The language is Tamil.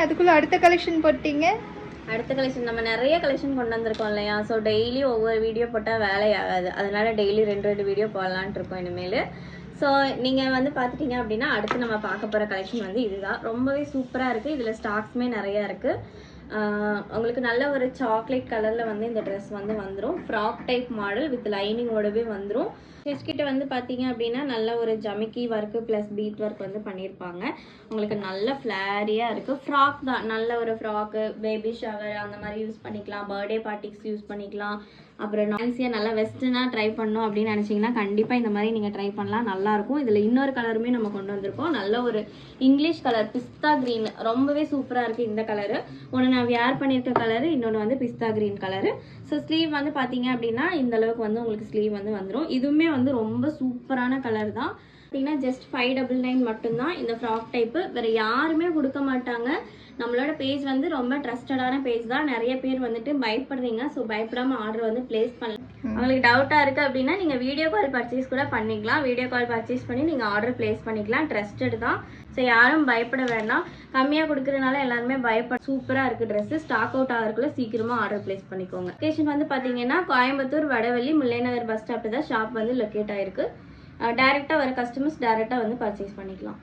அதுக்குள்ள அடுத்த கலெக்ஷன் போட்டீங்க? அடுத்த கலெக்ஷன் நம்ம நிறைய கலெக்ஷன் கொண்டு வந்திருக்கோம் இல்லையா. ஸோ டெய்லி ஒவ்வொரு வீடியோ போட்டால் வேலையாகாது, அதனால டெய்லி 2 வீடியோ போடலான்ட்டு இருக்கோம் இனிமேல். ஸோ நீங்கள் வந்து பார்த்துட்டிங்க அப்படின்னா அடுத்து நம்ம பார்க்க போகிற கலெக்ஷன் வந்து இதுதான். ரொம்பவே சூப்பராக இருக்குது. இதில் ஸ்டாக்ஸுமே நிறையா இருக்குது. உங்களுக்கு நல்ல ஒரு சாக்லேட் கலரில் வந்து இந்த ட்ரெஸ் வந்து வந்துடும். ஃப்ராக் டைப் மாடல் வித் லைனிங்கோடவே வந்துடும். கிட்ட வந்து பார்த்தீங்க அப்படின்னா நல்ல ஒரு ஜமிக்கி ஒர்க்கு ப்ளஸ் பீட் ஒர்க் வந்து பண்ணியிருப்பாங்க. உங்களுக்கு நல்ல ஃப்ளாரியாக இருக்குது. ஃப்ராக் தான், நல்ல ஒரு ஃப்ராக்கு, பேபி ஷவர் அந்த மாதிரி யூஸ் பண்ணிக்கலாம், பர்த்டே பார்ட்டிஸ் யூஸ் பண்ணிக்கலாம். அப்புறம் நான்சியாக நல்லா வெஸ்டர்னாக ட்ரை பண்ணணும் அப்படின்னு நினச்சிங்கன்னா கண்டிப்பாக இந்த மாதிரி நீங்கள் ட்ரை பண்ணலாம், நல்லாயிருக்கும். இதில் இன்னொரு கலருமே நம்ம கொண்டு வந்திருக்கோம். நல்ல ஒரு இங்கிலீஷ் கலர் பிஸ்தா க்ரீன், ரொம்பவே சூப்பராக இருக்குது இந்த கலரு. ஒன்று நான் வேர் பண்ணியிருக்க கலரு, இன்னொன்று வந்து பிஸ்தா க்ரீன் கலரு. ஸோ ஸ்லீவ் வந்து பார்த்தீங்க அப்படின்னா இந்த அளவுக்கு வந்து உங்களுக்கு ஸ்லீவ் வந்து வந்துடும். இதுவுமே வந்து ரொம்ப சூப்பரான கலர் தான். பார்த்தீங்கன்னா ஜஸ்ட் 599 மட்டும்தான் இந்த ஃப்ராக் டைப்பு. வேறு யாருமே கொடுக்க மாட்டாங்க. நம்மளோட பேஜ் வந்து ரொம்ப ட்ரஸ்டடான பேஜ் தான். நிறைய பேர் வந்துட்டு பயப்படுறீங்க. ஸோ பயப்படாமல் ஆர்டர் வந்து பிளேஸ் பண்ணலாம். உங்களுக்கு டவுட்டாக இருக்குது அப்படின்னா நீங்கள் வீடியோ கால் பர்ச்சேஸ் கூட பண்ணிக்கலாம். வீடியோ கால் பர்ச்சேஸ் பண்ணி நீங்கள் ஆர்டர் பிளேஸ் பண்ணிக்கலாம். ட்ரஸ்டட் தான். ஸோ யாரும் பயப்பட வேண்டாம். கம்மியாக கொடுக்குறதுனால எல்லாருமே பயப்பட. சூப்பராக இருக்குது ட்ரெஸ்ஸு. ஸ்டாக் அவுட் ஆகிறதுக்குள்ள சீக்கிரமாக ஆர்டர் பிளேஸ் பண்ணிக்கோங்க. லொகேஷன் வந்து பார்த்தீங்கன்னா கோயம்புத்தூர் வடவள்ளி முல்லைநகர் பஸ் ஸ்டாப்பில் தான் ஷாப் வந்து லொக்கேட் ஆகிருக்கு. டைரெக்டாக வர கஸ்டமர்ஸ் டைரெக்டாக வந்து பர்ச்சேஸ் பண்ணிக்கலாம்.